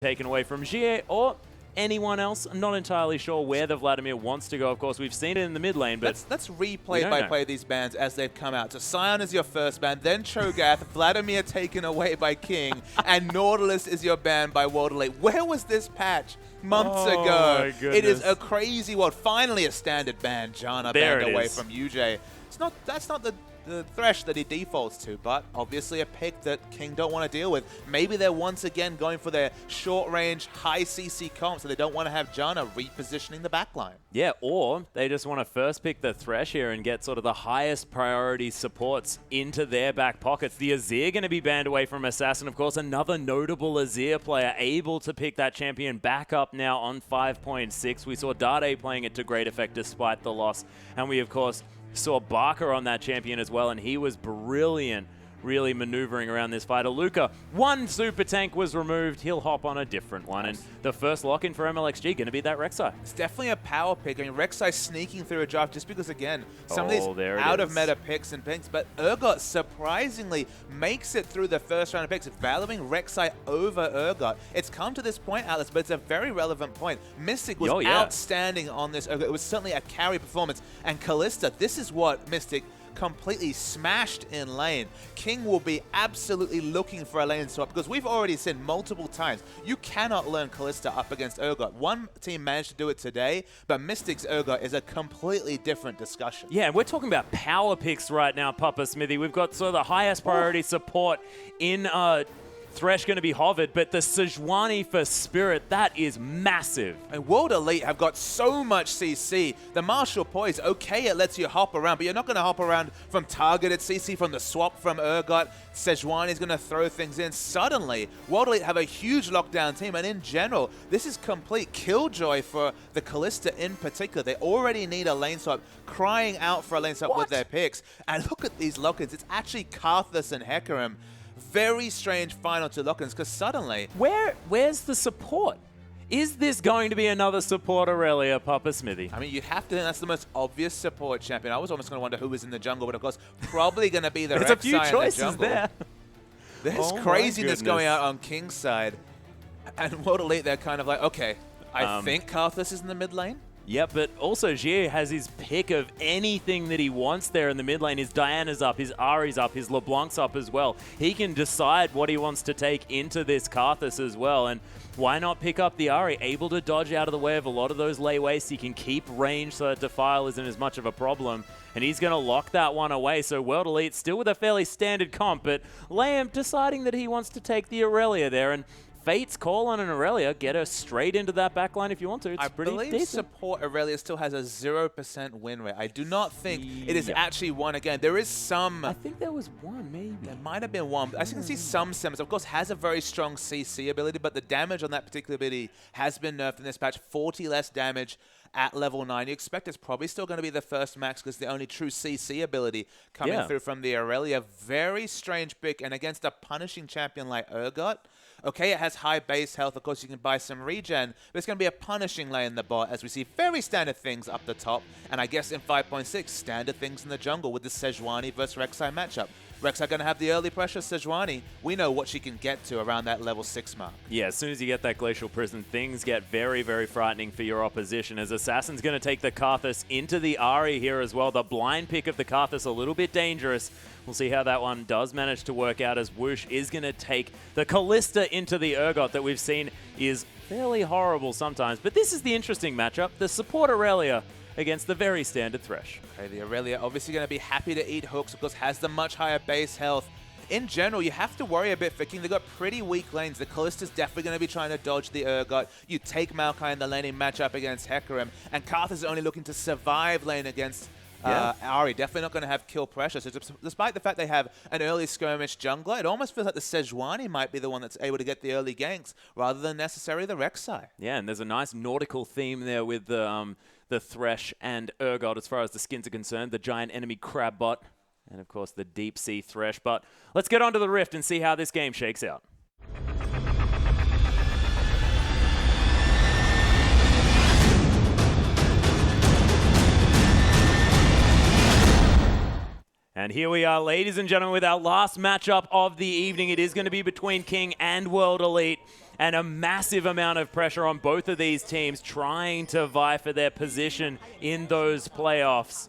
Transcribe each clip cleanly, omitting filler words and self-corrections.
taken away from Jie or anyone else. I'm not entirely sure where the Vladimir wants to go. Of course, we've seen it in the mid lane, but let's replay by play these bans as they've come out. So Sion is your first ban, then Cho'Gath, Vladimir taken away by King, and Nautilus is your ban by World Elite. Where was this patch months ago? It is a crazy world. Finally a standard ban, Janna banned away from UJ. That's not the Thresh that he defaults to, but obviously a pick that King don't want to deal with. Maybe they're once again going for their short-range, high CC comp, so they don't want to have Janna repositioning the backline. Yeah, or they just want to first pick the Thresh here and get sort of the highest priority supports into their back pockets. The Azir going to be banned away from Assassin, of course. Another notable Azir player able to pick that champion back up now on 5.6. We saw Dade playing it to great effect despite the loss, and we, of course, saw Barker on that champion as well, and he was brilliant, really maneuvering around this fighter. Luca, one super tank was removed. He'll hop on a different one, and the first lock-in for MLXG going to be that Rek'Sai. It's definitely a power pick. I mean, Rek'Sai sneaking through a draft just because, again, some of these out-of-meta picks and picks, but Urgot surprisingly makes it through the first round of picks, valuing Rek'Sai over Urgot. It's come to this point, Atlas, but it's a very relevant point. Mystic was outstanding on this Urgot. It was certainly a carry performance, and Kalista, this is what Mystic completely smashed in lane. King will be absolutely looking for a lane swap because we've already seen multiple times you cannot learn Kalista up against Urgot. One team managed to do it today, but Mystic's Urgot is a completely different discussion. Yeah, we're talking about power picks right now, Papa Smithy. We've got sort of the highest priority support in Thresh going to be hovered, but the Sejuani for Spirit, that is massive. And World Elite have got so much CC. The Martial Poise, okay, it lets you hop around, but you're not going to hop around from targeted CC, from the swap from Urgot. Sejuani is going to throw things in. Suddenly, World Elite have a huge lockdown team, and in general, this is complete killjoy for the Kalista in particular. They already need a lane swap, crying out for a lane swap with their picks. And look at these lock-ins. It's actually Karthus and Hecarim. Very strange final two lock-ins because suddenly... Where's the support? Is this going to be another support Aurelia, Papa Smithy? I mean, you have to think that's the most obvious support champion. I was almost going to wonder who was in the jungle, but of course, probably going to be the Rek'Sai. There's a few choices there. There's craziness going out on King's side. And World Elite, they're kind of like, okay, I think Karthus is in the mid lane. Yeah, but also Jie has his pick of anything that he wants there in the mid lane. His Diana's up, his Ahri's up, his LeBlanc's up as well. He can decide what he wants to take into this Karthus as well. And why not pick up the Ahri? Able to dodge out of the way of a lot of those lay wastes. He can keep range so that Defile isn't as much of a problem. And he's going to lock that one away. So World Elite still with a fairly standard comp, but Lamb deciding that he wants to take the Aurelia there. And Fate's call on an Aurelia, get her straight into that backline if you want to. It's pretty decent. I believe support Aurelia still has a 0% win rate. I do not think it is actually one again. There is some... I think there was one, maybe. There might have been one. I can see some sims. Of course, has a very strong CC ability, but the damage on that particular ability has been nerfed in this patch. 40 less damage at level 9. You expect it's probably still going to be the first max because the only true CC ability coming through from the Aurelia. Very strange pick, and against a punishing champion like Urgot, okay, it has high base health. Of course, you can buy some regen, but it's going to be a punishing lane in the bot as we see very standard things up the top. And I guess in 5.6, standard things in the jungle with the Sejuani versus Rek'Sai matchup. Rek'Sai going to have the early pressure. Sejuani, we know what she can get to around that level 6 mark. Yeah, as soon as you get that Glacial Prison, things get very, very frightening for your opposition, as Assassin's going to take the Karthus into the Ahri here as well. The blind pick of the Karthus, a little bit dangerous. We'll see how that one does manage to work out, as Whoosh is going to take the Kalista into the Urgot that we've seen is fairly horrible sometimes. But this is the interesting matchup. The support Aurelia against the very standard Thresh. Okay, the Aurelia obviously going to be happy to eat hooks, of course, has the much higher base health. In general, you have to worry a bit for King. They've got pretty weak lanes. The Kalista's definitely going to be trying to dodge the Urgot. You take Maokai in the laning matchup against Hecarim, and Karthus is only looking to survive lane against Ahri. Definitely not going to have kill pressure. So despite the fact they have an early skirmish jungler, it almost feels like the Sejuani might be the one that's able to get the early ganks rather than necessarily the Rek'Sai. Yeah, and there's a nice nautical theme there with the Thresh and Urgot as far as the skins are concerned. The giant enemy crab bot, and of course the deep sea Thresh. But let's get onto the Rift and see how this game shakes out. And here we are, ladies and gentlemen, with our last matchup of the evening. It is going to be between King and World Elite. and a massive amount of pressure on both of these teams trying to vie for their position in those playoffs.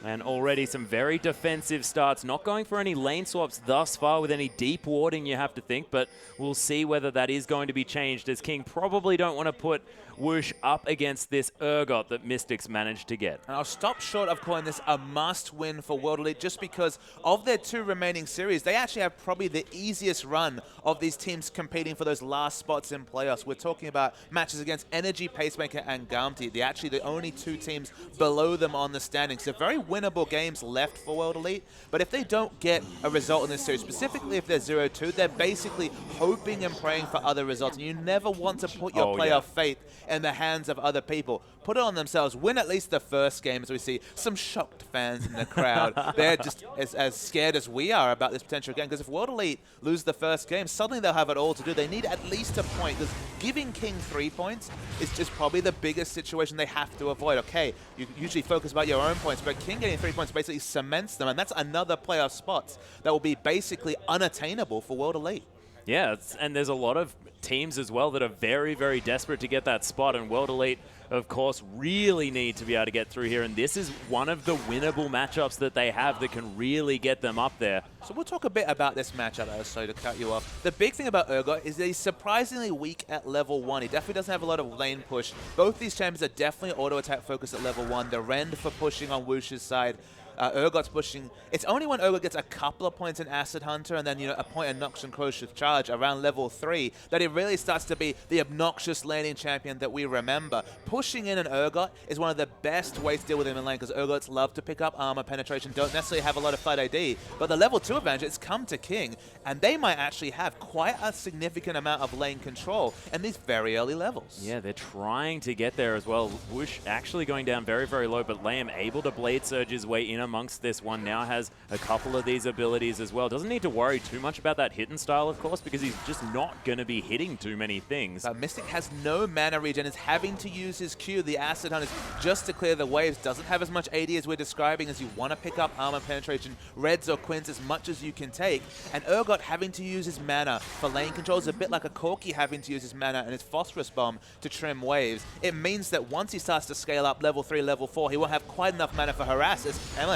And already some very defensive starts, not going for any lane swaps thus far with any deep warding, you have to think, but we'll see whether that is going to be changed, as King probably don't want to put Whoosh up against this Urgot that Mystics managed to get. And I'll stop short of calling this a must-win for World Elite just because of their 2 remaining series, they actually have probably the easiest run of these teams competing for those last spots in playoffs. We're talking about matches against Energy, Pacemaker, and Gamti. They're actually the only 2 teams below them on the standings. So very winnable games left for World Elite, but if they don't get a result in this series, specifically if they're 0-2, they're basically hoping and praying for other results. And you never want to put your playoff faith in the hands of other people. Put it on themselves, win at least the first game, as we see some shocked fans in the crowd. They're just as scared as we are about this potential game, because if World Elite lose the first game, suddenly they'll have it all to do. They need at least a point, because giving King 3 points is just probably the biggest situation they have to avoid. Okay, you usually focus about your own points, but King getting 3 points basically cements them, and that's another playoff spot that will be basically unattainable for World Elite. Yeah, and there's a lot of teams as well that are very, very desperate to get that spot, and World Elite, of course, really need to be able to get through here, and this is one of the winnable matchups that they have that can really get them up there. So we'll talk a bit about this matchup, sorry to cut you off. The big thing about Urgot is that he's surprisingly weak at level 1. He definitely doesn't have a lot of lane push. Both these champions are definitely auto-attack focused at level 1. The Rend for pushing on Whoosh's side. Urgot's pushing. It's only when Urgot gets a couple of points in Acid Hunter and then, a point in Noxian Crocious Charge around level 3 that he really starts to be the obnoxious laning champion that we remember. Pushing in an Urgot is one of the best ways to deal with him in lane, because Urgots love to pick up armor penetration, don't necessarily have a lot of fight AD, but the level 2 advantage, it's come to King, and they might actually have quite a significant amount of lane control in these very early levels. Yeah, they're trying to get there as well. Whoosh actually going down very, very low, but Lamb able to Blade Surge his way in amongst this one. Now has a couple of these abilities as well. Doesn't need to worry too much about that hidden style, of course, because he's just not going to be hitting too many things. Mystic has no mana regen, is having to use his Q, the Acid Hunters, just to clear the waves. Doesn't have as much AD as we're describing, as you want to pick up armor penetration, Reds or Quins as much as you can take. And Urgot having to use his mana for lane control is a bit like a Corki having to use his mana and his Phosphorus Bomb to trim waves. It means that once he starts to scale up level 3, level 4, he won't have quite enough mana for Harass as MLXG.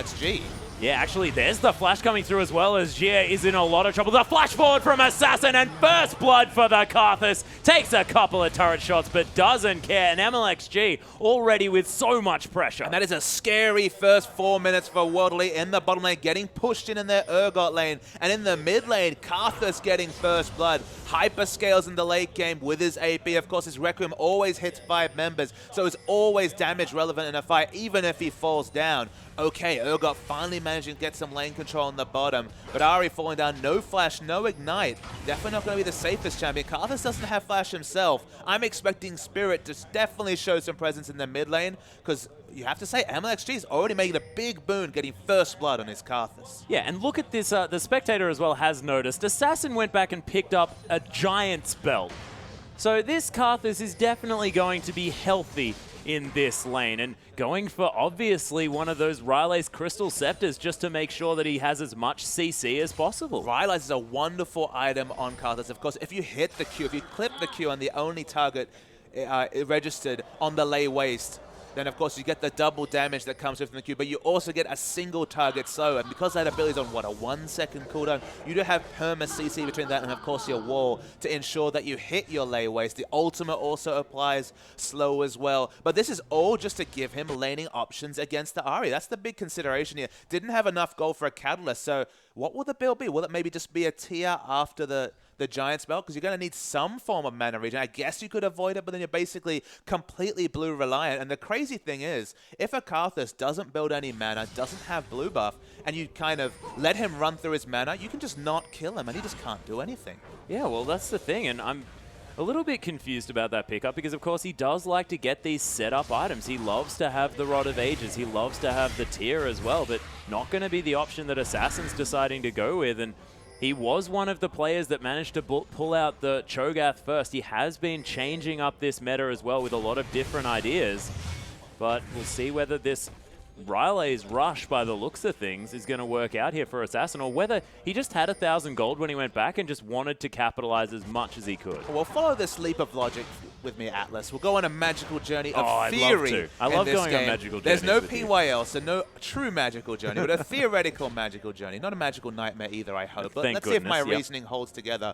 Yeah, actually, there's the flash coming through as well, as Jia is in a lot of trouble. The flash forward from Assassin, and first blood for the Karthus. Takes a couple of turret shots, but doesn't care. And MLXG already with so much pressure. And that is a scary first 4 minutes for World Elite in the bottom lane, getting pushed in their Urgot lane. And in the mid lane, Karthus getting first blood. Hyperscales in the late game with his AP. Of course, his Requiem always hits 5 members, so it's always damage relevant in a fight, even if he falls down. Okay, Urgot finally managing to get some lane control on the bottom, but Ari falling down, no flash, no ignite. Definitely not going to be the safest champion. Karthus doesn't have flash himself. I'm expecting Spirit to definitely show some presence in the mid lane, because you have to say, MLXG is already making a big boon getting first blood on his Karthus. Yeah, and look at this, the spectator as well has noticed. Assassin went back and picked up a Giant's Belt. So this Karthus is definitely going to be healthy in this lane, and going for obviously one of those Ryle's Crystal Scepters just to make sure that he has as much CC as possible. Ryle's is a wonderful item on Karthus. Of course, if you hit the Q, if you clip the Q on the only target registered on the lay waste, then of course you get the double damage that comes from the Q, but you also get a single target slow, and because that ability is on, what, a 1 second cooldown, you do have perma CC between that and of course your wall to ensure that you hit your lay waste. The ultimate also applies slow as well, but this is all just to give him laning options against the Ahri. That's the big consideration here. Didn't have enough gold for a Catalyst, so what will the build be? Will it maybe just be a tier after the Giant Spell? Because you're going to need some form of mana regen. I guess you could avoid it, but then you're basically completely blue reliant. And the crazy thing is, if a Karthus doesn't build any mana, doesn't have blue buff, and you kind of let him run through his mana, you can just not kill him, and he just can't do anything. Yeah, well, that's the thing, and I'm a little bit confused about that pickup, because of course he does like to get these setup items. He loves to have the Rod of Ages, he loves to have the tier as well, but not going to be the option that Assassin's deciding to go with. And he was one of the players that managed to pull out the Cho'Gath first. He has been changing up this meta as well with a lot of different ideas, but we'll see whether this Riley's rush, by the looks of things, is going to work out here for Assassin, or whether he just had 1,000 gold when he went back and just wanted to capitalize as much as he could. Well, follow this leap of logic with me, Atlas. We'll go on a magical journey of theory. I'd love to. I love going game. on magical journeys. There's no with you. PYL, so no true magical journey, but a theoretical magical journey. Not a magical nightmare either, I hope. But let's see if my reasoning holds together.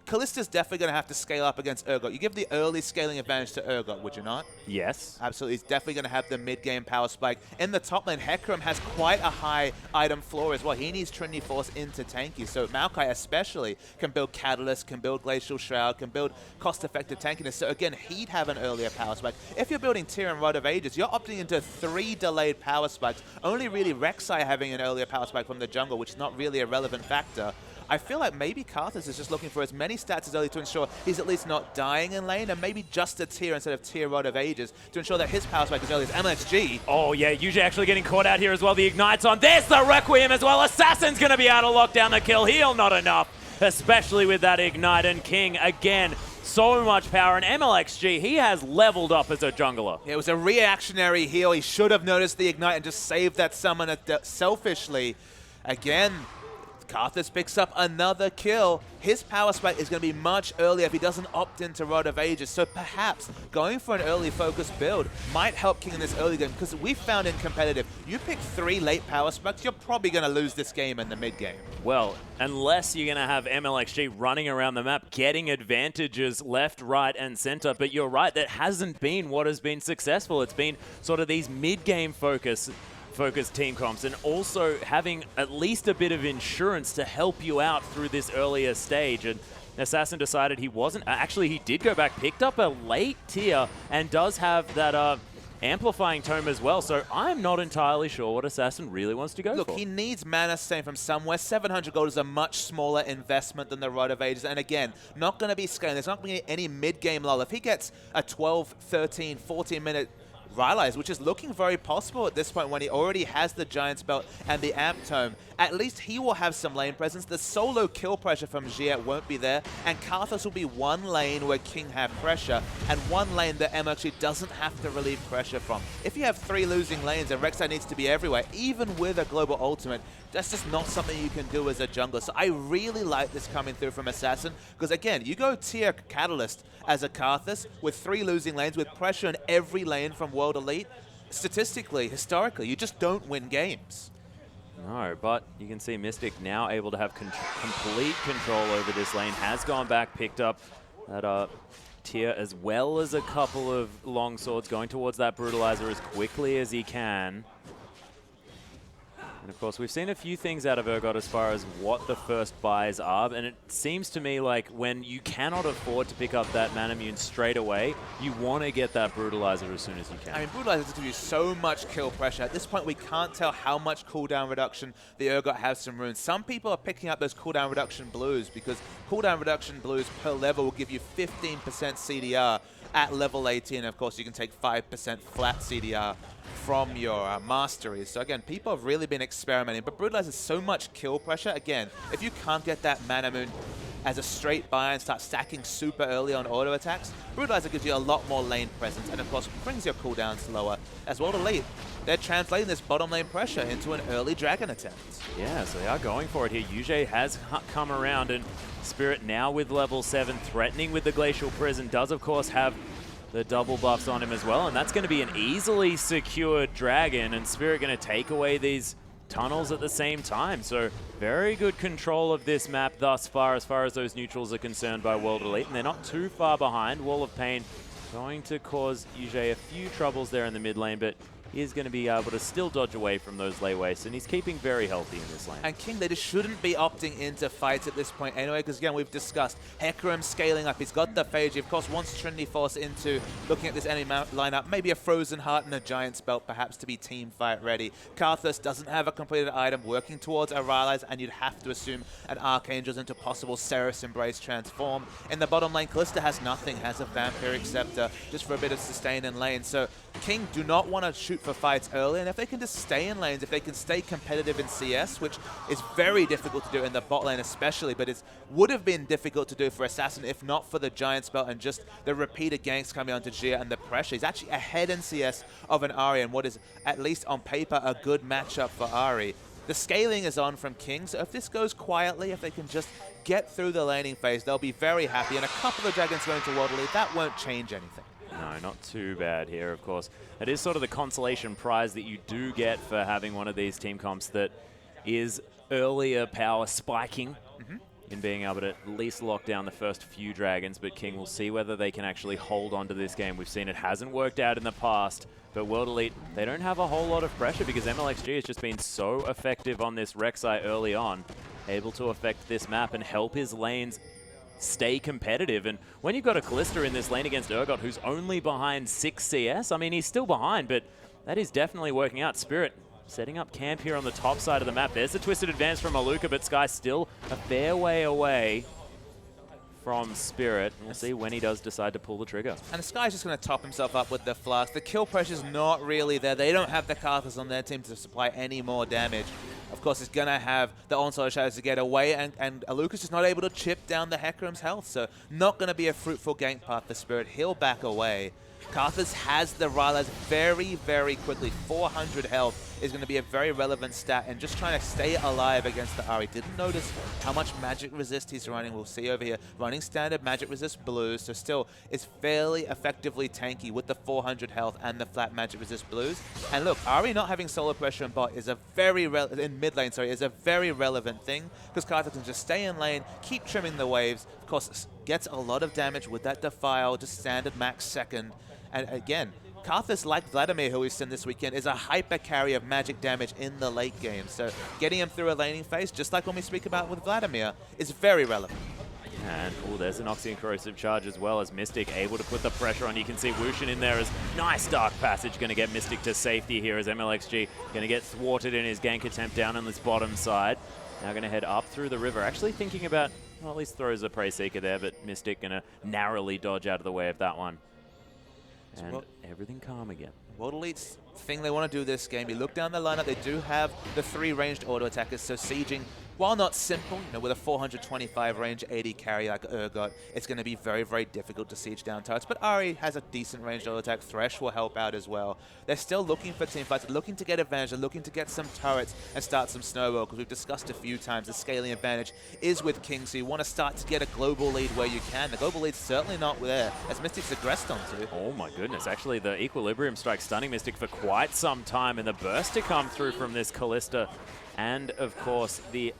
Kallista's definitely going to have to scale up against Urgot. You give the early scaling advantage to Urgot, would you not? Yes. Absolutely. He's definitely going to have the mid-game power spike. In the top lane, Hecarim has quite a high item floor as well. He needs Trinity Force into tanky. So Maokai especially can build Catalyst, can build Glacial Shroud, can build cost-effective tankiness. So again, he'd have an earlier power spike. If you're building Tyr and Rod of Ages, you're opting into 3 delayed power spikes. Only really Rek'Sai having an earlier power spike from the jungle, which is not really a relevant factor. I feel like maybe Karthus is just looking for as many stats as early to ensure he's at least not dying in lane, and maybe just a Tyr instead of Tyr Rod of Ages to ensure that his power spike is early as MLXG. Oh yeah, usually actually getting caught out here as well. The Ignite's on. There's the Requiem as well. Assassin's going to be able to lock down the kill. Heal not enough, especially with that Ignite. And King, again, so much power. And MLXG, he has leveled up as a jungler. It was a reactionary heal. He should have noticed the Ignite and just saved that summon selfishly. Again, Karthus picks up another kill. His power spike is going to be much earlier if he doesn't opt into Rod of Ages. So perhaps going for an early focus build might help King in this early game, because we found in competitive, you pick 3 late power spikes, you're probably going to lose this game in the mid game. Well, unless you're going to have MLXG running around the map, getting advantages left, right, and center. But you're right, that hasn't been what has been successful. It's been sort of these mid-game focused team comps, and also having at least a bit of insurance to help you out through this earlier stage. And Assassin decided he wasn't. Actually, he did go back, picked up a late tier, and does have that amplifying tome as well. So I'm not entirely sure what Assassin really wants to go for. Look, he needs mana sustain from somewhere. 700 gold is a much smaller investment than the Rod of Ages. And again, not going to be scaling. There's not going to be any mid-game lull. If he gets a 12, 13, 14-minute Rylai's, which is looking very possible at this point when he already has the Giant's Belt and the Amp Tome, at least he will have some lane presence. The solo kill pressure from Giat won't be there, and Karthus will be one lane where King have pressure, and one lane that MLXG doesn't have to relieve pressure from. If you have 3 losing lanes and Rek'Sai needs to be everywhere, even with a global ultimate, that's just not something you can do as a jungler. So I really like this coming through from Assassin, because again, you go tier Catalyst as a Karthus with 3 losing lanes, with pressure in every lane from World Elite. Statistically, historically, you just don't win games. No, but you can see Mystic now able to have complete control over this lane. Has gone back, picked up that tier, as well as a couple of long swords, going towards that Brutalizer as quickly as he can. And of course, we've seen a few things out of Urgot as far as what the first buys are, and it seems to me like when you cannot afford to pick up that Manamune straight away, you want to get that Brutalizer as soon as you can. I mean, Brutalizer is going to do so much kill pressure. At this point, we can't tell how much cooldown reduction the Urgot has from runes. Some people are picking up those cooldown reduction blues, because cooldown reduction blues per level will give you 15% CDR at level 18. Of course, you can take 5% flat CDR from your masteries. So again, people have really been experimenting, but Brutalizer has so much kill pressure. Again, if you can't get that Manamune as a straight buy and start stacking super early on auto attacks, Brutalizer gives you a lot more lane presence, and of course brings your cooldowns lower. As well to lead, they're translating this bottom lane pressure into an early dragon attempt. Yeah, so they are going for it here. Yujie has come around, and Spirit now with level 7, threatening with the Glacial Prison, does of course have the double buffs on him as well, and that's going to be an easily secured dragon, and Spirit going to take away these tunnels at the same time. So very good control of this map thus far as those neutrals are concerned by World Elite, and they're not too far behind. Wall of Pain going to cause Yujie a few troubles there in the mid lane, but he is going to be able to still dodge away from those lay wastes, and he's keeping very healthy in this lane. And King, they just shouldn't be opting into fights at this point anyway, because again, we've discussed Hecarim scaling up. He's got the Phage. He, of course, wants Trinity Force into looking at this enemy lineup. Maybe a Frozen Heart and a Giant's Belt, perhaps, to be team fight ready. Karthus doesn't have a completed item, working towards a Rylai's, and you'd have to assume an Archangel's into possible Seraph's Embrace transform. In the bottom lane, Kalista has nothing, has a Vampiric Scepter, just for a bit of sustain in lane. So King do not want to shoot for fights early, and if they can just stay in lanes, if they can stay competitive in CS, which is very difficult to do in the bot lane especially, but it would have been difficult to do for Assassin if not for the Giant Spell and just the repeated ganks coming onto Gia and the pressure. He's actually ahead in CS of an Ahri, and what is, at least on paper, a good matchup for Ahri. The scaling is on from King, so if this goes quietly, if they can just get through the laning phase, they'll be very happy, and a couple of dragons going to Waddle, that won't change anything. No, not too bad here, of course. It is sort of the consolation prize that you do get for having one of these team comps that is earlier power spiking in being able to at least lock down the first few dragons, but King will see whether they can actually hold on to this game. We've seen it hasn't worked out in the past, but World Elite, they don't have a whole lot of pressure because MLXG has just been so effective on this Rek'Sai early on, able to affect this map and help his lanes stay competitive. And when you've got a Kalista in this lane against Urgot, who's only behind 6 CS, I mean, he's still behind, but that is definitely working out. Spirit setting up camp here on the top side of the map. There's the twisted advance from Maluka, but Sky still a fair way away from Spirit. We'll see when he does decide to pull the trigger. And Sky's just going to top himself up with the Flask. The kill pressure's not really there. They don't have the Karthus on their team to supply any more damage. Of course, he's going to have the Onslaught Shadows to get away, and Alucard's just not able to chip down the Hecarim's health, so not going to be a fruitful gank path for Spirit. He'll back away. Karthus has the Rylai's very, very quickly. 400 health is going to be a very relevant stat, and just trying to stay alive against the Ahri. Didn't notice how much magic resist he's running. We'll see over here. Running standard magic resist blues, so still is fairly effectively tanky with the 400 health and the flat magic resist blues. And look, Ahri not having solo pressure in bot is a very in mid lane, sorry, is a very relevant thing, because Karthus can just stay in lane, keep trimming the waves. Of course, gets a lot of damage with that Defile, just standard max second. And again, Karthus, like Vladimir, who we've seen this weekend, is a hyper carry of magic damage in the late game. So getting him through a laning phase, just like when we speak about with Vladimir, is very relevant. And there's an Oxy and Corrosive Charge as well, as Mystic able to put the pressure on. You can see Wushin in there as nice Dark Passage, going to get Mystic to safety here as MLXG going to get thwarted in his gank attempt down on this bottom side. Now going to head up through the river, actually thinking about, well, at least throws a Prey Seeker there, but Mystic going to narrowly dodge out of the way of that one. And everything calm again. World Elite's thing they want to do this game, you look down the lineup, they do have the 3 ranged auto attackers, so sieging, while not simple, you know, with a 425 range 80 carry like Urgot, it's going to be very, very difficult to siege down turrets. But Ahri has a decent ranged auto attack. Thresh will help out as well. They're still looking for team fights, looking to get advantage, they're looking to get some turrets and start some snowball, because we've discussed a few times the scaling advantage is with King, so you want to start to get a global lead where you can. The global lead's certainly not there, as Mystic's aggressed onto. Oh my goodness, actually the Equilibrium Strike stunning Mystic for quite some time, and the burst to come through from this Kalista, and of course the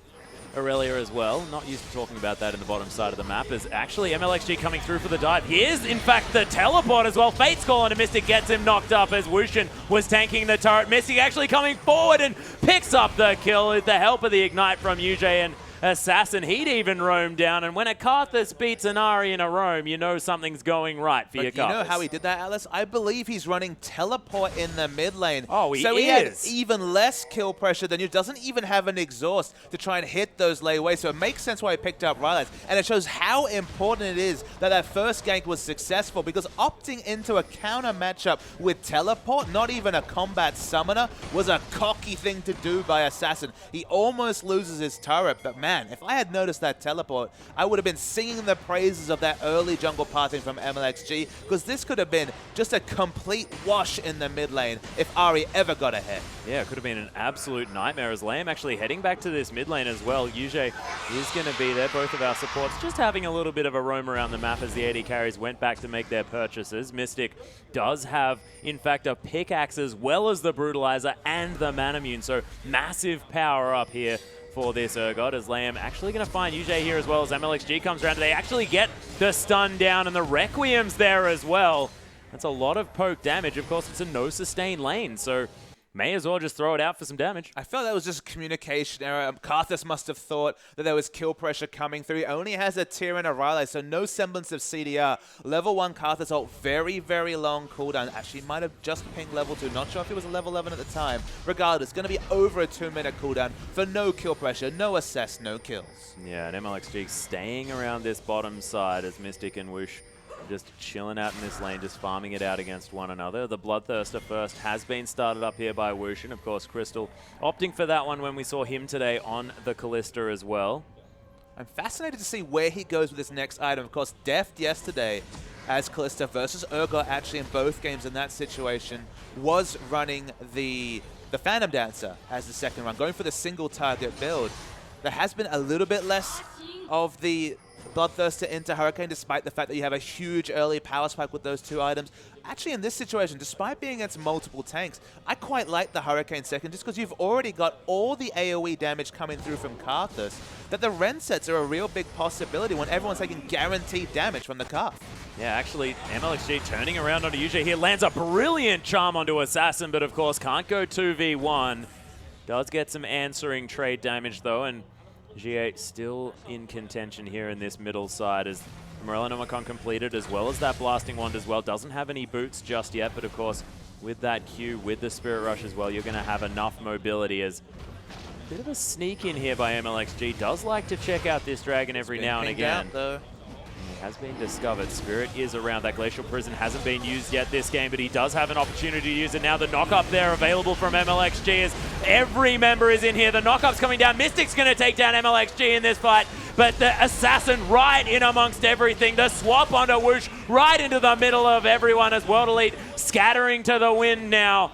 Aurelia as well. Not used to talking about that in the bottom side of the map. Is actually MLXG coming through for the dive. Here's, in fact, the teleport as well. Fate's Call on Mystic gets him knocked up as Wushin was tanking the turret. Mystic actually coming forward and picks up the kill with the help of the Ignite from UJ and Assassin. He'd even roam down, and when a Karthus beats an Ahri in a roam, you know something's going right for your Karthus. You know how he did that, Alice? I believe he's running teleport in the mid lane. Oh, he is. So he had even less kill pressure than you. Doesn't even have an exhaust to try and hit those layaways, so it makes sense why he picked up Rylai's. And it shows how important it is that that first gank was successful, because opting into a counter matchup with teleport, not even a combat summoner, was a cocky thing to do by Assassin. He almost loses his turret, but man, if I had noticed that teleport, I would have been singing the praises of that early jungle pathing from MLXG, because this could have been just a complete wash in the mid lane if Ahri ever got ahead. Yeah, it could have been an absolute nightmare, as Lamb actually heading back to this mid lane as well. Yujay is going to be there, both of our supports just having a little bit of a roam around the map as the AD carries went back to make their purchases. Mystic does have, in fact, a pickaxe as well as the Brutalizer and the Manamune, so massive power up here for this Urgot, as Lamb actually going to find UJ here as well as MLXG comes around. They actually get the stun down, and the Requiem's there as well. That's a lot of poke damage. Of course, it's a no sustain lane, so may as well just throw it out for some damage. I felt that was just a communication error. Karthus must have thought that there was kill pressure coming through. He only has a Tyr and a Rylai, so no semblance of CDR. Level 1 Karthus ult, very, very long cooldown. Actually, might have just pinged level 2. Not sure if it was a level 11 at the time. Regardless, going to be over a 2-minute cooldown for no kill pressure, no assess, no kills. Yeah, and MLXG staying around this bottom side as Mystic and Whoosh just chilling out in this lane, just farming it out against one another. The Bloodthirster first has been started up here by Woosh, and of course Crystal opting for that one when we saw him today on the Callista as well. I'm fascinated to see where he goes with this next item. Of course, Deft yesterday as Callista versus Urgot, actually in both games in that situation, was running the Phantom Dancer as the second run, going for the single target build. There has been a little bit less of the Bloodthirster into Hurricane, despite the fact that you have a huge early power spike with those two items. Actually, in this situation, despite being against multiple tanks, I quite like the Hurricane second, just because you've already got all the AoE damage coming through from Karthus, that the Ren sets are a real big possibility when everyone's taking guaranteed damage from the Karth. Yeah, actually, MLXG turning around onto UJ here, lands a brilliant charm onto Assassin, but of course can't go 2v1. Does get some answering trade damage though, and G8 still in contention here in this middle side as Morellonomicon completed, as well as that Blasting Wand as well. Doesn't have any boots just yet, but of course with that Q, with the Spirit Rush as well, you're going to have enough mobility. As a bit of a sneak in here by MLXG. Does like to check out this dragon every now and again. Though. He has been discovered. Spirit is around. That Glacial Prison hasn't been used yet this game, but he does have an opportunity to use it now. The knock-up there available from MLXG as every member is in here. The knock-up's coming down. Mystic's going to take down MLXG in this fight, but the Assassin right in amongst everything. The swap onto Woosh right into the middle of everyone as World Elite scattering to the wind now.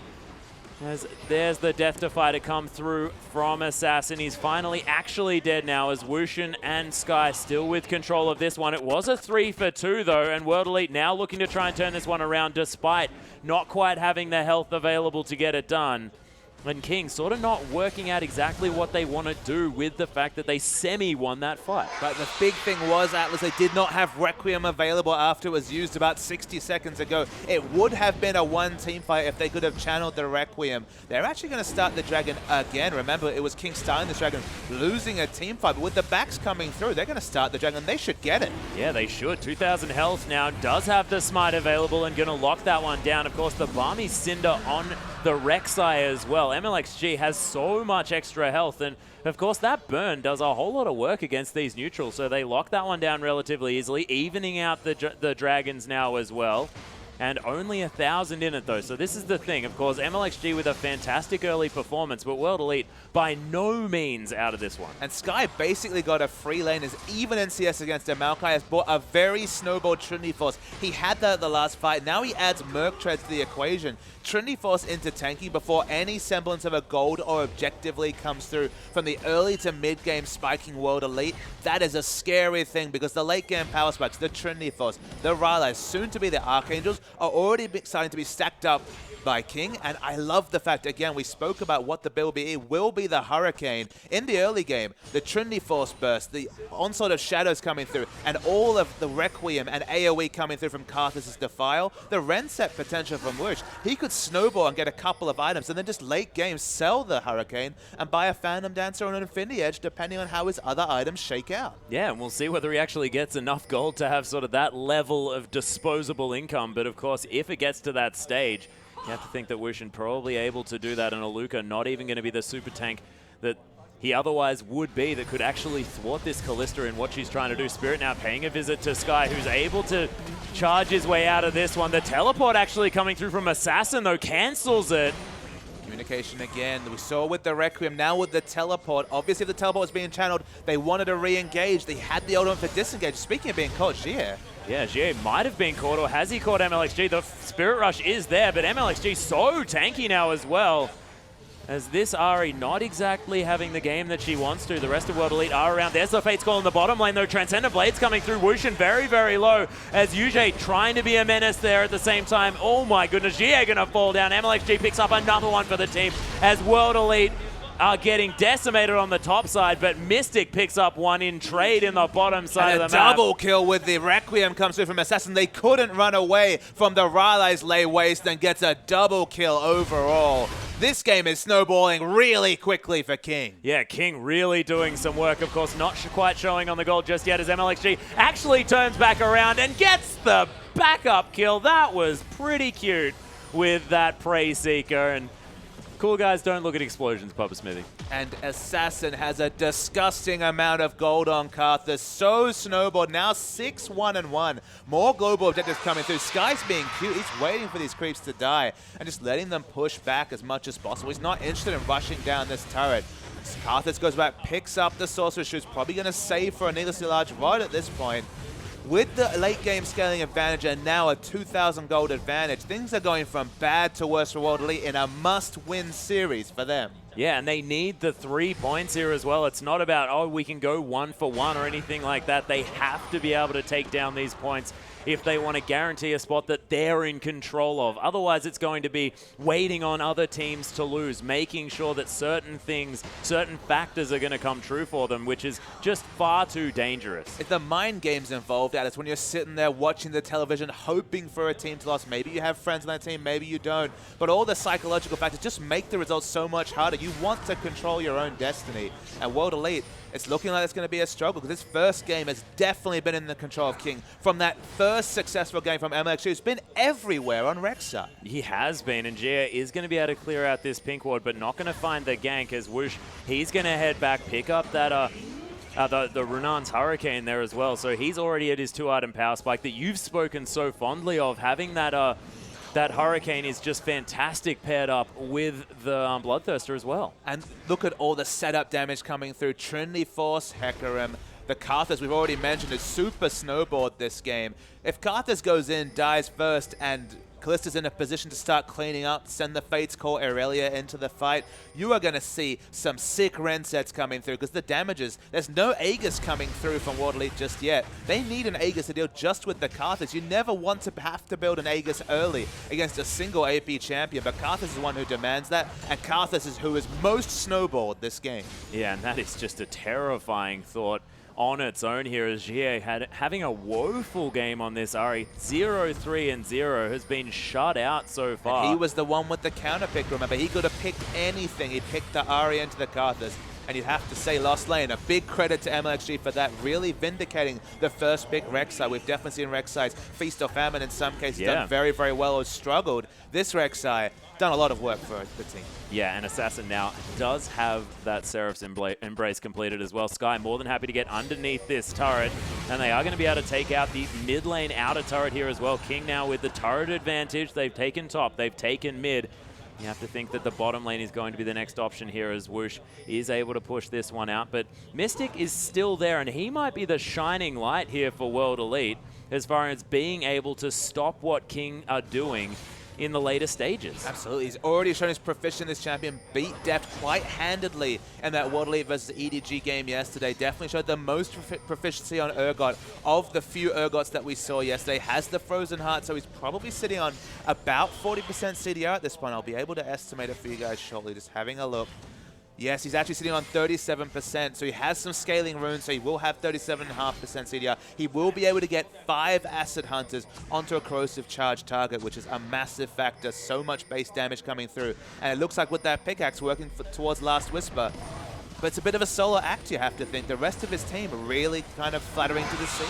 As there's the Death Defy to come through from Assassin. He's finally actually dead now as Wushin and Sky still with control of this one. It was a 3-for-2 though, and World Elite now looking to try and turn this one around despite not quite having the health available to get it done. And King sort of not working out exactly what they want to do with the fact that they semi-won that fight. But the big thing was, Atlas, they did not have Requiem available after it was used about 60 seconds ago. It would have been a one-team fight if they could have channeled the Requiem. They're actually going to start the Dragon again. Remember, it was King starting the Dragon, losing a team fight. But with the backs coming through, they're going to start the Dragon. They should get it. Yeah, they should. 2,000 health now. Does have the Smite available and going to lock that one down. Of course, the Balmy Cinder on the Rek'Sai as well. MLXG has so much extra health, and of course that burn does a whole lot of work against these neutrals, so they lock that one down relatively easily, evening out the dragons now as well. And only 1,000 in it though, so this is the thing. Of course, MLXG with a fantastic early performance, but World Elite by no means out of this one. And Sky basically got a free lane, as even in CS against him, Maokai has brought a very snowballed Trinity Force. He had that at the last fight, now he adds Merc Tread to the equation. Trinity Force into tanking before any semblance of a gold or objective lead comes through from the early to mid game spiking World Elite. That is a scary thing because the late game power spikes, the Trinity Force, the Rylai, soon to be the Archangels, are already starting to be stacked up by King, and I love the fact, again, we spoke about what the build will be. It will be the Hurricane in the early game, the Trinity Force burst, the onslaught of shadows coming through, and all of the Requiem and AoE coming through from Karthus' Defile, the Ren set potential from Woosh. He could snowball and get a couple of items, and then just late game sell the Hurricane and buy a Phantom Dancer or an Infinity Edge, depending on how his other items shake out. Yeah, and we'll see whether he actually gets enough gold to have sort of that level of disposable income, but of course, if it gets to that stage, you have to think that Wushin probably able to do that, and Aluka not even going to be the super tank that he otherwise would be, that could actually thwart this Callista in what she's trying to do. Spirit now paying a visit to Sky, who's able to charge his way out of this one. The teleport actually coming through from Assassin, though, cancels it. Communication again. We saw with the Requiem, now with the teleport. Obviously, if the teleport was being channeled, they wanted to re-engage. They had the ultimate for disengage. Speaking of being caught, Jie. Yeah, Jie might have been caught, or has he caught MLXG? The Spirit Rush is there, but MLXG so tanky now as well. As this Ahri not exactly having the game that she wants to. The rest of World Elite are around. There's the Fate's Call in the bottom lane, though. Transcendent Blades coming through. Wushin very, very low. As UJ trying to be a menace there at the same time. Oh my goodness, Jie gonna fall down. MLXG picks up another one for the team as World Elite are getting decimated on the top side, but Mystic picks up one in trade in the bottom side of the map. Double kill with the Requiem comes through from Assassin. They couldn't run away from the Rylai's lay waste and gets a double kill overall. This game is snowballing really quickly for King. Yeah, King really doing some work. Of course, not quite showing on the gold just yet as MLXG actually turns back around and gets the backup kill. That was pretty cute with that Prey Seeker. And cool guys don't look at explosions, Papa Smithy. And Assassin has a disgusting amount of gold on Karthus. So snowballed. Now 6-1-1. More global objectives coming through. Sky's being cute. He's waiting for these creeps to die and just letting them push back as much as possible. He's not interested in rushing down this turret. Karthus goes back, picks up the Sorcerer Shoes. Probably going to save for a needlessly large rod at this point. With the late game scaling advantage and now a 2,000 gold advantage, things are going from bad to worse for World Elite in a must-win series for them. Yeah, and they need the 3 points here as well. It's not about, oh, we can go 1 for 1 or anything like that. They have to be able to take down these points if they want to guarantee a spot that they're in control of. Otherwise, it's going to be waiting on other teams to lose, making sure that certain things, certain factors are going to come true for them, which is just far too dangerous. If the mind games involved, Alice, when you're sitting there watching the television, hoping for a team to lose, maybe you have friends on that team, maybe you don't, but all the psychological factors just make the results so much harder. You want to control your own destiny. And World Elite, it's looking like it's going to be a struggle because this first game has definitely been in the control of King. From that first successful game from MLX, who's been everywhere on Rek'Sai. He has been, and Gia is going to be able to clear out this pink ward, but not going to find the gank as Whoosh, he's going to head back, pick up that the Runan's Hurricane there as well. So he's already at his 2-item power spike that you've spoken so fondly of. Having that that Hurricane is just fantastic paired up with the Bloodthirster as well. And look at all the setup damage coming through. Trinity Force, Hecarim. The Karthus, we've already mentioned, is super snowballed this game. If Karthus goes in, dies first, and Callista's in a position to start cleaning up, send the Fates Call Aurelia into the fight, you are going to see some sick Ren sets coming through because the damages, there's no Aegis coming through from World Elite just yet. They need an Aegis to deal just with the Karthus. You never want to have to build an Aegis early against a single AP champion, but Karthus is the one who demands that, and Karthus is who is most snowballed this game. Yeah, and that is just a terrifying thought on its own here as Jie having a woeful game on this Ahri. 0-3-0 has been shut out so far. And he was the one with the counter pick, remember. He could have picked anything. He picked the Ahri into the Karthus. And you'd have to say Lost Lane, a big credit to MLXG for that, really vindicating the first pick Rek'Sai. We've definitely seen Rek'Sai's Feast or Famine in some cases done very, very well or struggled. This Rek'Sai done a lot of work for the team. Yeah, and Assassin now does have that Seraph's Embrace completed as well. Sky more than happy to get underneath this turret, and they are going to be able to take out the mid lane outer turret here as well. King now with the turret advantage. They've taken top, they've taken mid. You have to think that the bottom lane is going to be the next option here as Whoosh is able to push this one out. But Mystic is still there, and he might be the shining light here for World Elite as far as being able to stop what King are doing in the later stages. Absolutely. He's already shown his proficiency in this champion, beat Deft quite handedly in that World Elite versus EDG game yesterday. Definitely showed the most proficiency on Urgot of the few Urgots that we saw yesterday. Has the Frozen Heart, so he's probably sitting on about 40% CDR at this point. I'll be able to estimate it for you guys shortly, just having a look. Yes, he's actually sitting on 37%, so he has some scaling runes, so he will have 37.5% CDR. He will be able to get 5 Acid Hunters onto a Corrosive Charge target, which is a massive factor. So much base damage coming through. And it looks like with that pickaxe working towards Last Whisper, but it's a bit of a solo act, you have to think. The rest of his team really kind of flattering to the sea.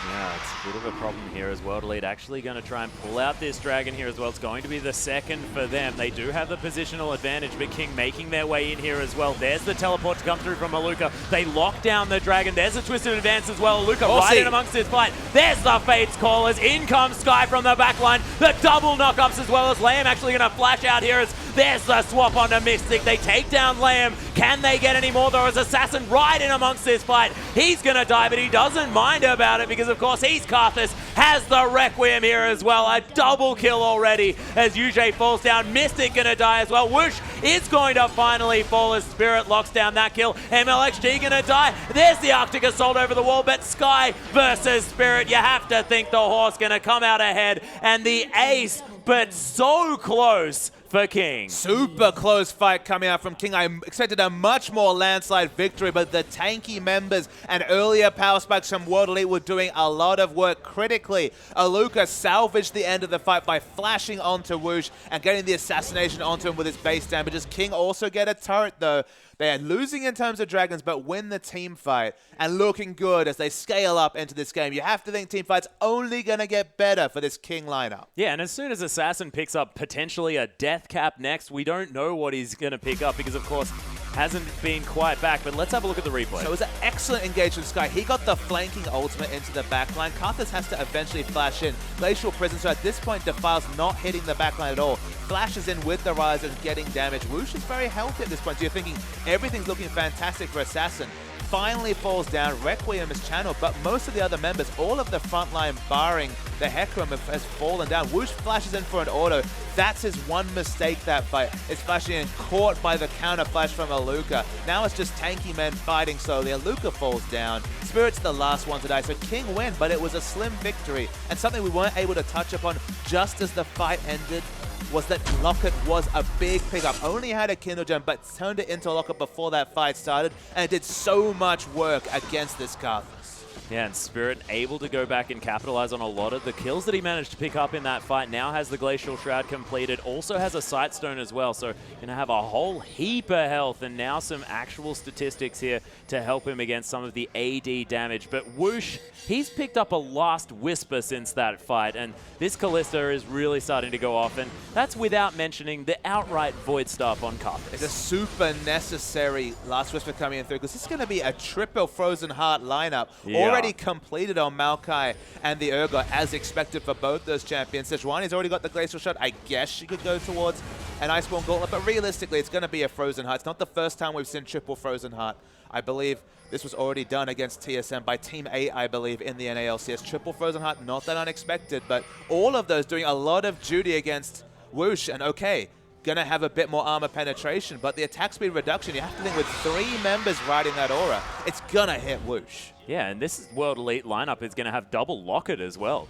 Yeah, it's a bit of a problem here as World Elite actually going to try and pull out this dragon here as well. It's going to be the second for them. They do have the positional advantage, but King making their way in here as well. There's the teleport to come through from Aluka. They lock down the dragon. There's a twisted advance as well. Aluka right in amongst this fight. There's the Fates Callers. In comes Sky from the backline. The double knockups as well as Lamb actually going to flash out here as there's the swap onto Mystic. They take down Lamb. Can they get any more though as Assassin right in amongst this fight? He's going to die, but he doesn't mind about it because of course he's Karthus, has the Requiem here as well. A double kill already as Yujie falls down. Mystic going to die as well. Whoosh is going to finally fall as Spirit locks down that kill. MLXG going to die. There's the Arctic Assault over the wall, but Sky versus Spirit. You have to think the horse going to come out ahead and the ace, but so close for King. Super close fight coming out from King. I expected a much more landslide victory, but the tanky members and earlier power spikes from World Elite were doing a lot of work critically. Aluka salvaged the end of the fight by flashing onto Whoosh and getting the assassination onto him with his base damages. King also get a turret though. They are losing in terms of dragons, but win the team fight and looking good as they scale up into this game. You have to think team fight's only going to get better for this King lineup. Yeah, and as soon as Assassin picks up potentially a death cap next, we don't know what he's going to pick up because, of course, hasn't been quite back, but let's have a look at the replay. So it was an excellent engagement, Sky. He got the flanking ultimate into the backline. Karthus has to eventually flash in. Glacial Prison, so at this point, Defile's not hitting the backline at all. Flashes in with the Rise and getting damage. Whoosh is very healthy at this point, so you're thinking everything's looking fantastic for Assassin. Finally falls down. Requiem is channeled, but most of the other members, all of the front line, barring the Hecarim, has fallen down. Whoosh flashes in for an auto. That's his one mistake that fight. It's flashing in, caught by the counter flash from Aluka. Now it's just tanky men fighting slowly. Aluka falls down. Spirit's the last one to die, so King win, but it was a slim victory. And something we weren't able to touch upon just as the fight ended was that Locket was a big pickup. Only had a Kindle Gem, but turned it into Locket before that fight started, and it did so much work against this Karthus. Yeah, and Spirit able to go back and capitalize on a lot of the kills that he managed to pick up in that fight. Now has the Glacial Shroud completed. Also has a Sight Stone as well, so going to have a whole heap of health and now some actual statistics here to help him against some of the AD damage. But Whoosh, he's picked up a last whisper since that fight, and this Kalista is really starting to go off, and that's without mentioning the outright Void Staff on Karthus. It's a super necessary last whisper coming in through, because this is going to be a triple Frozen Heart lineup. Yeah. Already completed on Maokai and the Urgot, as expected for both those champions. Sejuani's already got the Glacial Shot. I guess she could go towards an Iceborne Gauntlet, but realistically, it's going to be a Frozen Heart. It's not the first time we've seen triple Frozen Heart. I believe this was already done against TSM by Team 8, I believe, in the NALCS. Triple Frozen Heart, not that unexpected, but all of those doing a lot of duty against Whoosh, and okay, gonna have a bit more armor penetration, but the attack speed reduction, you have to think with 3 members riding that aura, it's gonna hit Whoosh. Yeah, and this World Elite lineup is going to have double Locket as well.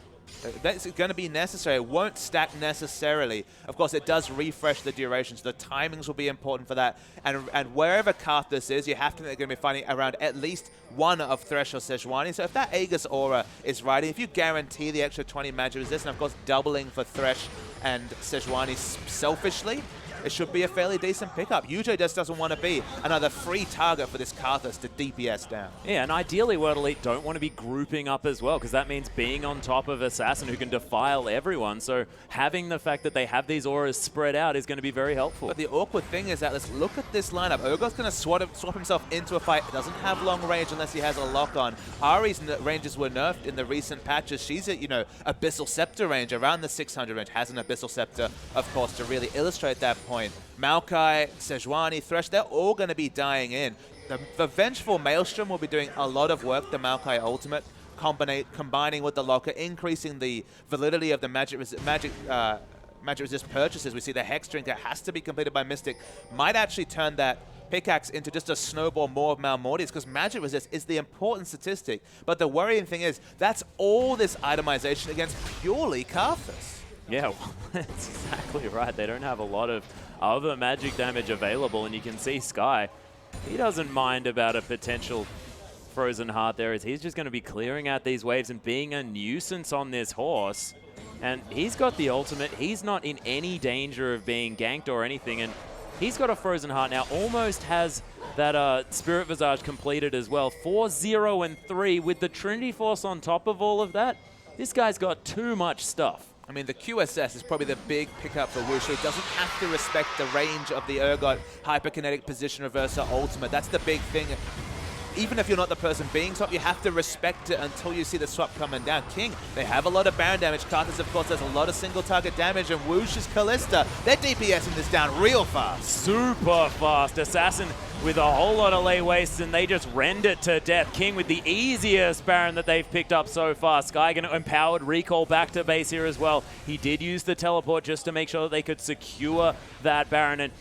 That's going to be necessary. It won't stack necessarily. Of course, it does refresh the duration, so the timings will be important for that. And wherever Karthus is, you have to think they're going to be fighting around at least one of Thresh or Sejuani. So if that Aegis Aura is riding, if you guarantee the extra 20 magic resist, and of course doubling for Thresh and Sejuani selfishly, it should be a fairly decent pickup. UJ just doesn't want to be another free target for this Karthus to DPS down. Yeah, and ideally World Elite don't want to be grouping up as well, because that means being on top of Assassin who can defile everyone. So having the fact that they have these auras spread out is going to be very helpful. But the awkward thing is that, let's look at this lineup. Urgot's going to swap himself into a fight. Doesn't have long range unless he has a lock on. Ahri's ranges were nerfed in the recent patches. She's at, Abyssal Scepter range, around the 600 range. Has an Abyssal Scepter, of course, to really illustrate that point. Maokai, Sejuani, Thresh, they're all going to be dying in. The Vengeful Maelstrom will be doing a lot of work, the Maokai ultimate, combining with the Locker, increasing the validity of the magic resist purchases. We see the Hex Drinker has to be completed by Mystic. Might actually turn that pickaxe into just a snowball more of Malmortius, because magic resist is the important statistic. But the worrying thing is, that's all this itemization against purely Karthus. Yeah, well, that's exactly right. They don't have a lot of other magic damage available, and you can see Sky, he doesn't mind about a potential Frozen Heart there, as he's just going to be clearing out these waves and being a nuisance on this horse. And he's got the ultimate. He's not in any danger of being ganked or anything, and he's got a Frozen Heart now, almost has that Spirit Visage completed as well. 4-0 and 3 with the Trinity Force on top of all of that. This guy's got too much stuff. I mean, the QSS is probably the big pickup for Whoosh. He doesn't have to respect the range of the Urgot Hyperkinetic Position Reverser ultimate. That's the big thing. Even if you're not the person being swapped, you have to respect it until you see the swap coming down. King, they have a lot of Baron damage. Karthus, of course, does a lot of single target damage. And Whoosh's Kalista, they're DPSing this down real fast. Super fast. Assassin with a whole lot of lay wastes, and they just rend it to death. King with the easiest Baron that they've picked up so far. Sky going to empowered recall back to base here as well. He did use the teleport just to make sure that they could secure that Baron. And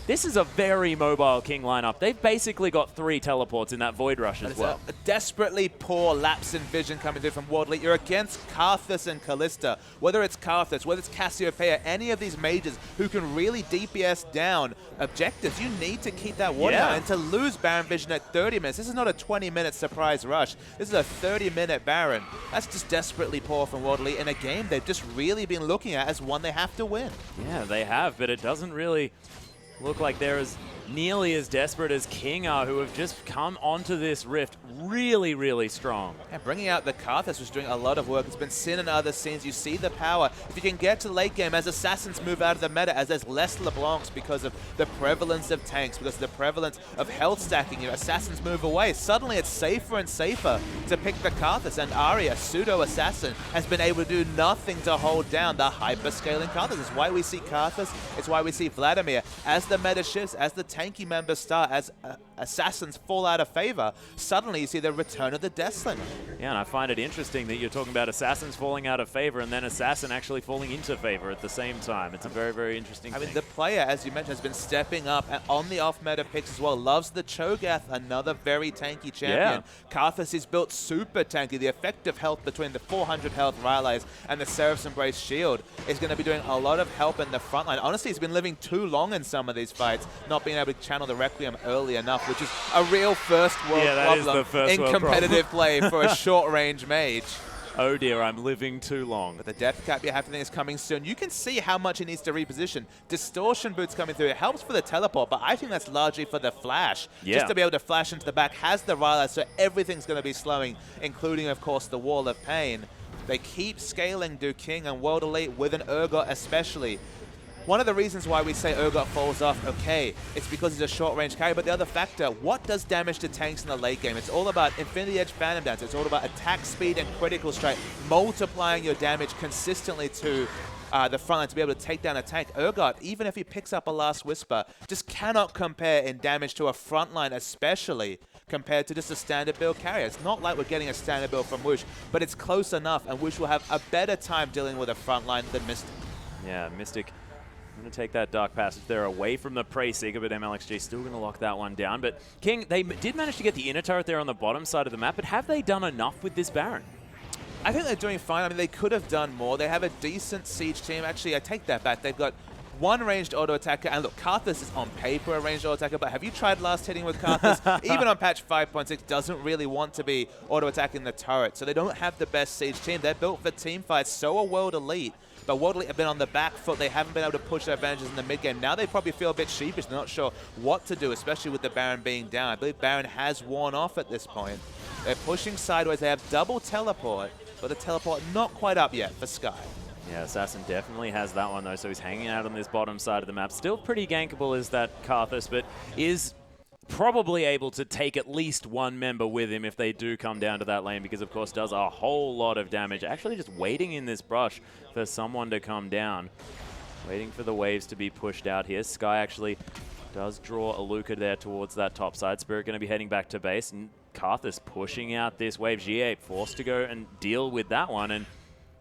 this is a very mobile King lineup. They've basically got 3 teleports in that Void Rush as well. A desperately poor lapse in vision coming through from World Elite. You're against Karthus and Kalista. Whether it's Karthus, whether it's Cassiopeia, any of these mages who can really DPS down objectives, you need to keep that water down. And to lose Baron vision at 30 minutes, this is not a 20-minute surprise rush. This is a 30-minute Baron. That's just desperately poor from World Elite in a game they've just really been looking at as one they have to win. Yeah, they have, but it doesn't really look like there is nearly as desperate as King are, who have just come onto this rift really, really strong. And bringing out the Karthus was doing a lot of work. It's been seen in other scenes. You see the power. If you can get to the late game, as Assassins move out of the meta, as there's less LeBlancs because of the prevalence of tanks, because of the prevalence of health stacking, Assassins move away. Suddenly it's safer and safer to pick the Karthus, and Arya, pseudo-assassin, has been able to do nothing to hold down the hyper-scaling Karthus. It's why we see Karthus, it's why we see Vladimir. As the meta shifts, as the tanky members start, as Assassins fall out of favor, suddenly you see the return of the Deathslinger. Yeah, and I find it interesting that you're talking about Assassins falling out of favor and then Assassin actually falling into favor at the same time. It's a very, very interesting thing. I mean, the player, as you mentioned, has been stepping up on the off-meta picks as well. Loves the Cho'Gath, another very tanky champion. Yeah. Karthus is built super tanky. The effective health between the 400 health Rylai's and the Seraph's Embrace shield is going to be doing a lot of help in the front line. Honestly, he's been living too long in some of these fights, not being able to channel the Requiem early enough, which is a real first world problem in competitive play for a short-range mage. Oh dear, I'm living too long. But the death cap you have to think is coming soon. You can see how much he needs to reposition. Distortion boots coming through. It helps for the teleport, but I think that's largely for the flash. Yeah. Just to be able to flash into the back. Has the Rylai, so everything's going to be slowing, including, of course, the Wall of Pain. They keep scaling Do King and World Elite with an Urgot especially. One of the reasons why we say Urgot falls off, okay, it's because he's a short-range carry, but the other factor, what does damage to tanks in the late game? It's all about Infinity Edge Phantom Dance. It's all about attack speed and critical strike, multiplying your damage consistently to the front line to be able to take down a tank. Urgot, even if he picks up a Last Whisper, just cannot compare in damage to a front line, especially compared to just a standard build carrier. It's not like we're getting a standard build from Woosh, but it's close enough, and Woosh will have a better time dealing with a front line than Mystic. Yeah, Mystic going to take that Dark Passage there away from the Prey Seeker, but MLXG still going to lock that one down. But King, they did manage to get the inner turret there on the bottom side of the map, but have they done enough with this Baron? I think they're doing fine. I mean, they could have done more. They have a decent siege team. Actually, I take that back. They've got one ranged auto attacker, and look, Karthus is on paper a ranged auto attacker, but have you tried last hitting with Karthus? Even on patch 5.6, doesn't really want to be auto attacking the turret, so they don't have the best siege team. They're built for team fights, so are World Elite. But World Elite have been on the back foot. They haven't been able to push their advantages in the mid game. Now they probably feel a bit sheepish. They're not sure what to do, especially with the Baron being down. I believe Baron has worn off at this point. They're pushing sideways. They have double teleport, but the teleport not quite up yet for Sky. Yeah, Assassin definitely has that one though, so he's hanging out on this bottom side of the map. Still pretty gankable is that Karthus, but is probably able to take at least one member with him if they do come down to that lane, because of course does a whole lot of damage. Actually just waiting in this brush for someone to come down. Waiting for the waves to be pushed out here. Sky actually does draw a Luca there towards that top side. Spirit going to be heading back to base, and Karthus pushing out this wave. G8 forced to go and deal with that one, and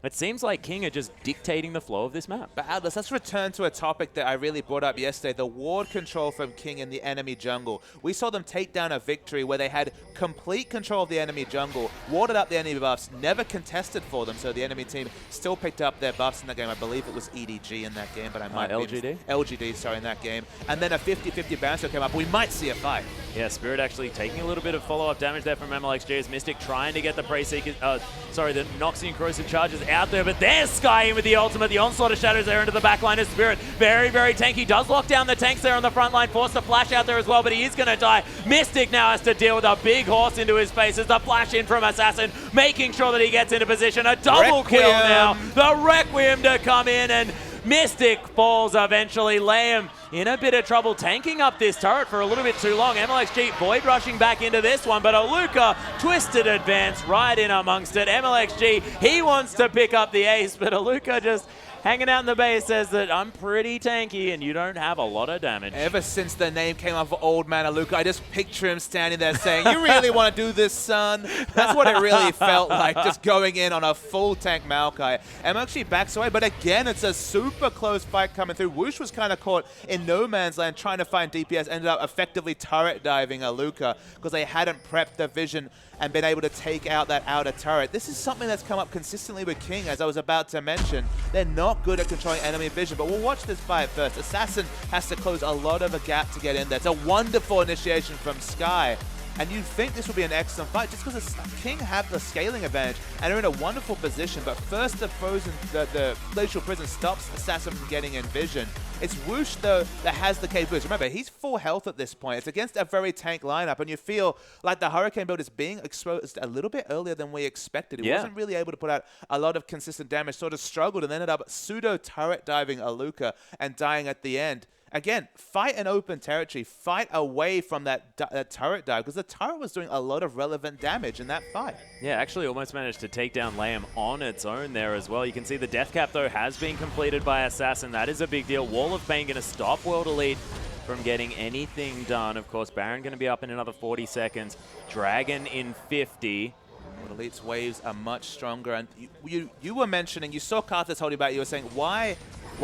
it seems like King are just dictating the flow of this map. But Atlas, let's return to a topic that I really brought up yesterday, the ward control from King in the enemy jungle. We saw them take down a victory where they had complete control of the enemy jungle, warded up the enemy buffs, never contested for them, so the enemy team still picked up their buffs in that game. I believe it was EDG in that game, but I might LGD? LGD, sorry, in that game. And then a 50-50 bouncer came up. We might see a fight. Yeah, Spirit actually taking a little bit of follow-up damage there from MLXG as Mystic trying to get the Prey Seekers, the Noxian Corrosive Charges out there, but there's Sky in with the ultimate. The Onslaught of Shadows there into the back line of Spirit. Very, very tanky. Does lock down the tanks there on the front line. Forced to flash out there as well, but he is going to die. Mystic now has to deal with a big horse into his face as the flash in from Assassin, making sure that he gets into position. A double kill now. The Requiem to come in, and Mystic falls eventually. Liam in a bit of trouble tanking up this turret for a little bit too long. MLXG void rushing back into this one, but Aluka twisted advance right in amongst it. MLXG, he wants to pick up the ace, but Aluka just hanging out in the base says that I'm pretty tanky and you don't have a lot of damage. Ever since the name came up for Old Man Aluka, I just picture him standing there saying, "You really want to do this, son?" That's what it really felt like, just going in on a full tank Maokai. MLXG backs away, but again, it's a super close fight coming through. Woosh was kind of caught in no man's land trying to find DPS, ended up effectively turret diving Aluka because they hadn't prepped the vision and been able to take out that outer turret. This is something that's come up consistently with King, as I was about to mention. They're not good at controlling enemy vision, but we'll watch this fight first. Assassin has to close a lot of a gap to get in there. It's a wonderful initiation from Sky. And you'd think this would be an excellent fight just because King have the scaling advantage and are in a wonderful position. But first, the Glacial Prison stops Assassin from getting in vision. It's Whoosh, though, that has the capabilities. Remember, he's full health at this point. It's against a very tank lineup, and you feel like the Hurricane build is being exposed a little bit earlier than we expected. He wasn't really able to put out a lot of consistent damage, sort of struggled, and ended up pseudo-turret diving Aluka and dying at the end. Again, fight an open territory. Fight away from that turret dive, because the turret was doing a lot of relevant damage in that fight. Yeah, actually almost managed to take down Lamb on its own there as well. You can see the death cap, though, has been completed by Assassin. That is a big deal. Wall of Pain going to stop World Elite from getting anything done. Of course, Baron going to be up in another 40 seconds. Dragon in 50. World Elite's waves are much stronger. And you were mentioning, you saw Karthus holding back. You were saying, why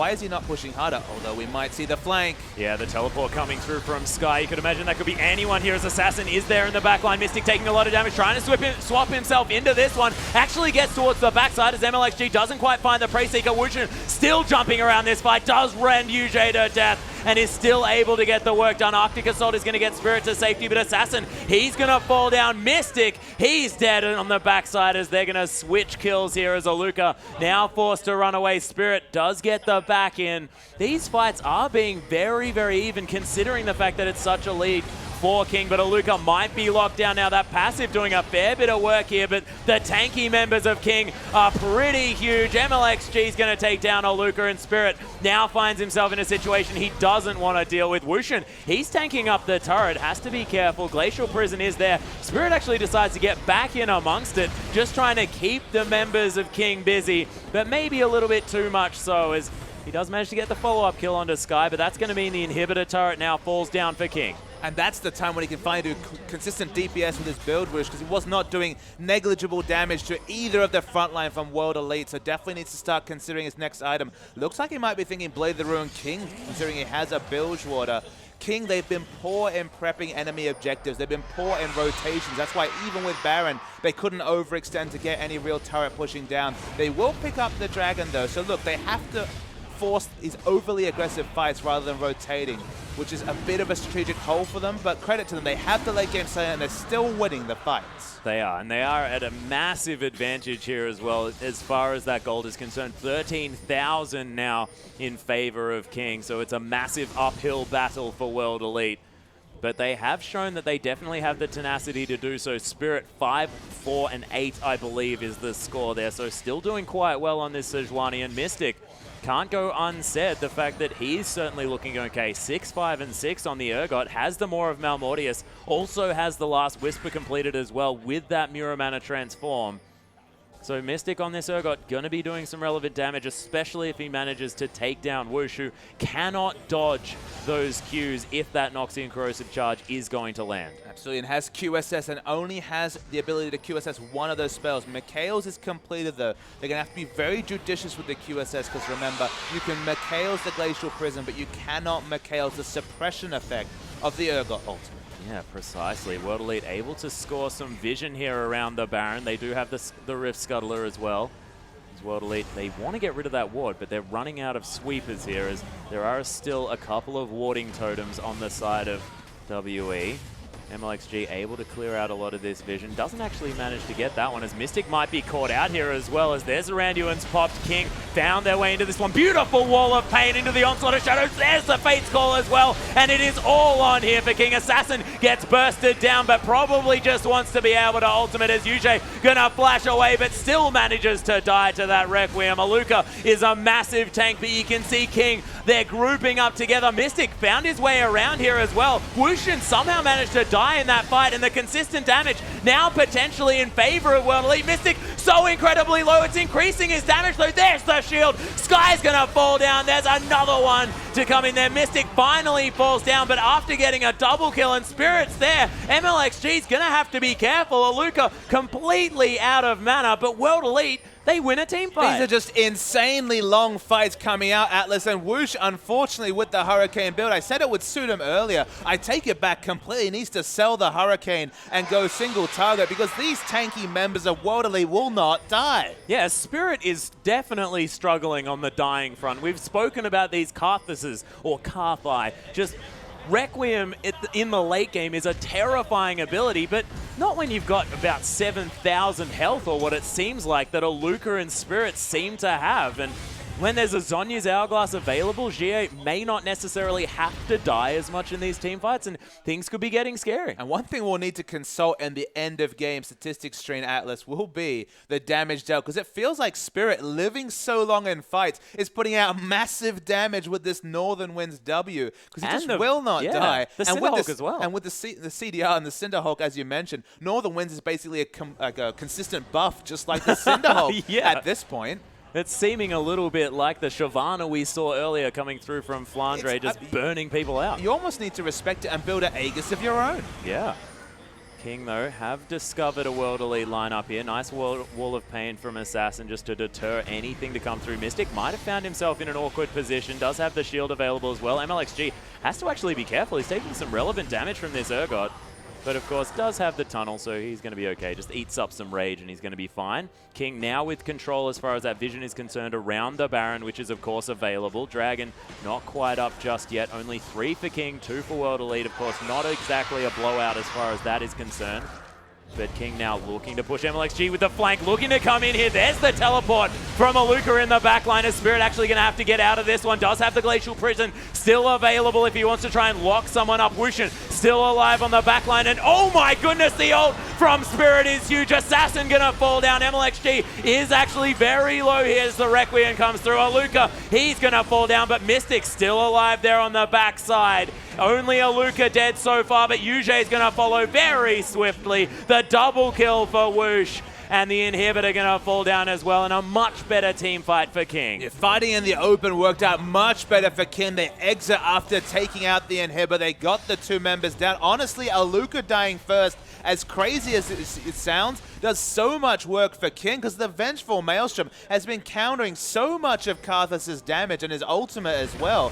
is he not pushing harder? Although we might see the flank. Yeah, the teleport coming through from Sky. You could imagine that could be anyone here as Assassin is there in the backline. Mystic taking a lot of damage, trying to swap himself into this one. Actually gets towards the backside as MLXG doesn't quite find the Prey Seeker. Wushin still jumping around this fight, does rend UJ to death and is still able to get the work done. Arctic Assault is going to get Spirit to safety, but Assassin, he's going to fall down. Mystic, he's dead on the backside as they're going to switch kills here as Aluka now forced to run away. Spirit does get the back in. These fights are being very, very even considering the fact that it's such a lead for King, but Aluka might be locked down now. That passive doing a fair bit of work here, but the tanky members of King are pretty huge. MLXG is going to take down Aluka, and Spirit now finds himself in a situation he doesn't want to deal with. Wushin, he's tanking up the turret, has to be careful. Glacial Prison is there. Spirit actually decides to get back in amongst it, just trying to keep the members of King busy, but maybe a little bit too much so, as he does manage to get the follow-up kill onto Sky, but that's going to mean the inhibitor turret now falls down for King. And that's the time when he can finally do consistent DPS with his build, Whoosh, because he was not doing negligible damage to either of the frontline from World Elite, so definitely needs to start considering his next item. Looks like he might be thinking Blade the Ruin King, considering he has a bilge water. King, they've been poor in prepping enemy objectives. They've been poor in rotations. That's why even with Baron, they couldn't overextend to get any real turret pushing down. They will pick up the Dragon, though, so look, they have to force these overly aggressive fights rather than rotating, which is a bit of a strategic hole for them, but credit to them. They have the late game say, and they're still winning the fights. They are, and they are at a massive advantage here as well as far as that gold is concerned. 13,000 now in favor of King, so it's a massive uphill battle for World Elite. But they have shown that they definitely have the tenacity to do so. Spirit 5, 4, and 8, I believe, is the score there. So still doing quite well on this Sejuani, and Mystic can't go unsaid. The fact that he's certainly looking okay. 6, 5, and 6 on the Urgot. Has the Maw of Malmortius. Also has the last Whisper completed as well with that Muramana transform. So Mystic on this Urgot going to be doing some relevant damage, especially if he manages to take down Whoosh, who cannot dodge those Qs if that Noxian Corrosive Charge is going to land. Absolutely, and has QSS and only has the ability to QSS one of those spells. Mikhail's is completed though. They're going to have to be very judicious with the QSS, because remember, you can Mikhail's the Glacial Prison, but you cannot Mikhail's the suppression effect of the Urgot ultimate. Yeah, precisely. World Elite able to score some vision here around the Baron. They do have the Rift Scuttler as well. As World Elite, they want to get rid of that ward, but they're running out of sweepers here, as there are still a couple of warding totems on the side of WE. MLXG able to clear out a lot of this vision. Doesn't actually manage to get that one, as Mystic might be caught out here as well, as there's Aranduans popped. King found their way into this one. Beautiful Wall of Pain into the Onslaught of Shadows. There's the Fate's Call as well, and it is all on here for King. Assassin gets bursted down, but probably just wants to be able to ultimate, as UJ gonna flash away, but still manages to die to that Requiem. Aluka is a massive tank, but you can see King, they're grouping up together. Mystic found his way around here as well. Wushin somehow managed to die in that fight, and the consistent damage now potentially in favor of World Elite. Mystic so incredibly low, it's increasing his damage though. There's the shield. Sky's gonna fall down. There's another one to come in there. Mystic finally falls down, but after getting a double kill and Spirit's there, MLXG's gonna have to be careful. Aluka completely out of mana, but World Elite, they win a team fight. These are just insanely long fights coming out, Atlas, and Whoosh, unfortunately, with the Hurricane build. I said it would suit him earlier. I take it back completely. He needs to sell the Hurricane and go single target, because these tanky members of World Elite will not die. Yeah, Spirit is definitely struggling on the dying front. We've spoken about these Karthuses, or Karthai, just Requiem in the late game is a terrifying ability, but not when you've got about 7,000 health or what it seems like that a Luca and Spirit seem to have. And when there's a Zhonya's Hourglass available, Jie may not necessarily have to die as much in these team fights, and things could be getting scary. And one thing we'll need to consult in the end of game statistics screen atlas will be the damage dealt, because it feels like Spirit, living so long in fights, is putting out massive damage with this Northern Winds W, because he just will not die. The Cinderhulk as well. And with the CDR and the Cinderhulk, as you mentioned, Northern Winds is basically a consistent buff, just like the Cinderhulk at this point. It's seeming a little bit like the Shyvana we saw earlier coming through from Flandre, just burning people out. You almost need to respect it and build an Aegis of your own. Yeah. King, though, have discovered a World Elite lineup here. Nice wall of pain from Assassin just to deter anything to come through. Mystic might have found himself in an awkward position, does have the shield available as well. MLXG has to actually be careful. He's taking some relevant damage from this Urgot. But of course does have the tunnel, so he's going to be okay. Just eats up some rage and he's going to be fine. King now with control as far as that vision is concerned around the Baron, which is of course available. Dragon not quite up just yet. Only 3 for King, 2 for World Elite. Of course not exactly a blowout as far as that is concerned. But King now looking to push MLXG with the flank, looking to come in here. There's the teleport from Aluka in the backline. Is Spirit actually going to have to get out of this one? Does have the Glacial Prison still available if he wants to try and lock someone up. Wushin still alive on the backline. And oh my goodness, the ult from Spirit is huge. Assassin going to fall down. MLXG is actually very low here as the Requiem comes through. Aluka, he's going to fall down, but Mystic still alive there on the backside. Only Aluka dead so far, but Yuji is going to follow very swiftly. The double kill for Whoosh, and the inhibitor going to fall down as well, and a much better team fight for King. Yeah, fighting in the open worked out much better for King. They exit after taking out the inhibitor. They got the 2 members down. Honestly, Aluka dying first, as crazy as it sounds, does so much work for King, because the Vengeful Maelstrom has been countering so much of Karthus' damage and his ultimate as well.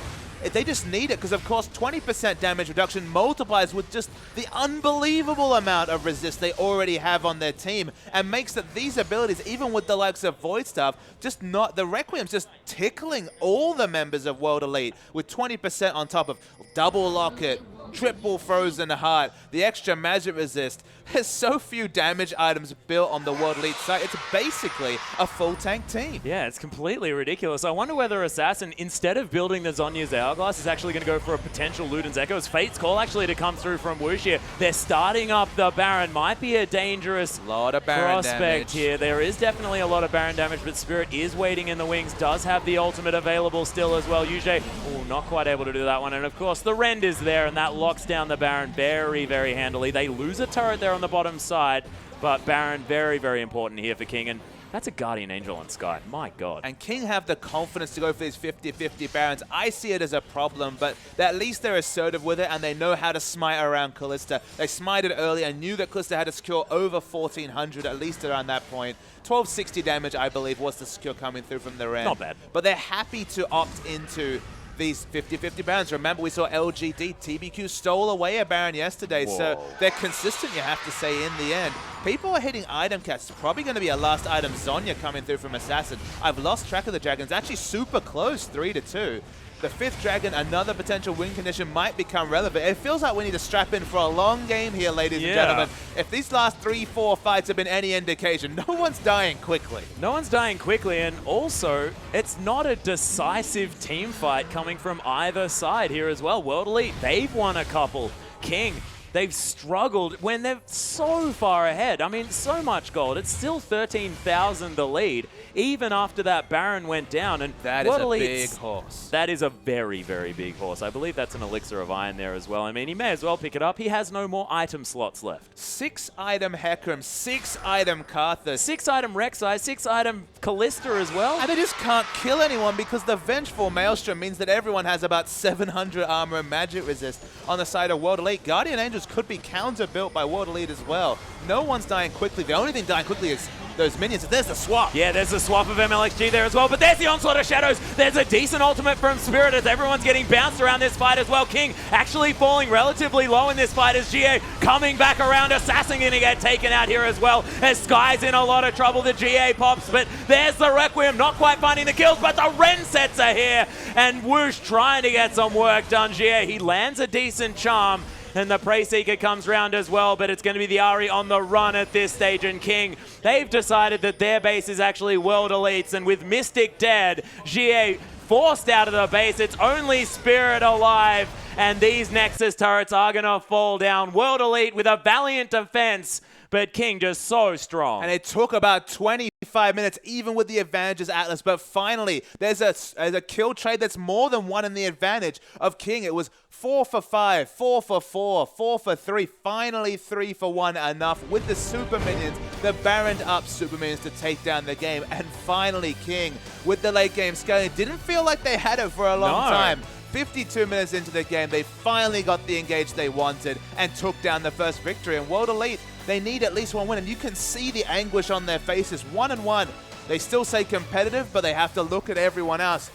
They just need it, because of course 20% damage reduction multiplies with just the unbelievable amount of resist they already have on their team, and makes that these abilities, even with the likes of Void Staff, just not, the Requiem's just tickling all the members of World Elite with 20% on top of double locket, triple frozen heart, the extra magic resist. There's so few damage items built on the World Elite site. It's basically a full tank team. Yeah, it's completely ridiculous. I wonder whether Assassin, instead of building the Zhonya's Hourglass, is actually going to go for a potential Luden's Echo. It's Fate's Call actually to come through from Whoosh here. They're starting up the Baron. Might be a dangerous prospect here. There is definitely a lot of Baron damage, but Spirit is waiting in the wings. Does have the ultimate available still as well. Yuji, not quite able to do that one. And of course, the Rend is there, and that locks down the Baron very, very handily. They lose a turret there on the bottom side, but Baron very, very important here for King, and that's a Guardian Angel on Sky. My God. And King have the confidence to go for these 50-50 Barons. I see it as a problem, but at least they're assertive with it, and they know how to smite around Kalista. They smited early and knew that Kalista had to secure over 1,400, at least around that point. 1260 damage, I believe, was the secure coming through from the Rend. Not bad. But they're happy to opt into these 50-50 Barons. Remember, we saw LGD, TBQ stole away a Baron yesterday, so they're consistent, you have to say, in the end. People are hitting item caps. It's probably going to be a last item Zhonya coming through from Assassin. I've lost track of the Dragons. Actually super close, 3-2. The 5th Dragon, another potential win condition, might become relevant. It feels like we need to strap in for a long game here, ladies and gentlemen. If these last 3-4 fights have been any indication, no one's dying quickly. No one's dying quickly, and also, it's not a decisive team fight coming from either side here as well. World Elite, they've won a couple. King, they've struggled when they're so far ahead. I mean, so much gold. It's still 13,000 the lead, even after that Baron went down. And that is a big horse. That is a very, very big horse. I believe that's an Elixir of Iron there as well. I mean, he may as well pick it up. He has no more item slots left. 6-item Hecarim, 6-item Karthus. 6-item Rek'Sai, 6-item Kalista as well. And they just can't kill anyone because the Vengeful Maelstrom means that everyone has about 700 armor and magic resist on the side of World Elite. Guardian Angels could be counter-built by World Elite as well. No one's dying quickly. The only thing dying quickly is those minions. There's the swap. Yeah, there's a swap of MLXG there as well, but there's the onslaught of shadows. There's a decent ultimate from Spirit as everyone's getting bounced around this fight as well. King actually falling relatively low in this fight as GA coming back around. Assassin gonna get taken out here as well as Sky's in a lot of trouble. The GA pops, but there's the Requiem, not quite finding the kills, but the Ren sets are here, and Whoosh trying to get some work done. GA, he lands a decent charm, and the Prey Seeker comes round as well, but it's going to be the Ahri on the run at this stage. And King, they've decided that their base is actually World Elites, and with Mystic dead, GA forced out of the base. It's only Spirit alive, and these Nexus turrets are going to fall down. World Elite with a valiant defense, but King just so strong. And it took about 25 minutes, even with the advantages Atlas, but finally, there's a kill trade that's more than one in the advantage of King. It was 4 for 5, 4 for 4, 4 for 3, finally 3 for 1 enough with the super minions, the Baroned up super minions to take down the game. And finally King with the late game scaling. Didn't feel like they had it for a long time. 52 minutes into the game, they finally got the engage they wanted and took down the first victory. And World Elite, they need at least one win, and you can see the anguish on their faces. 1-1. They still say competitive, but they have to look at everyone else.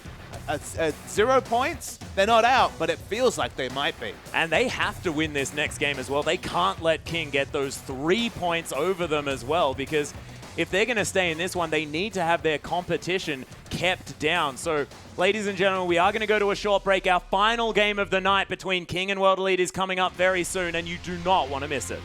At 0 points, they're not out, but it feels like they might be. And they have to win this next game as well. They can't let King get those 3 points over them as well, because if they're going to stay in this one, they need to have their competition kept down. So, ladies and gentlemen, we are going to go to a short break. Our final game of the night between King and World Elite is coming up very soon, and you do not want to miss it.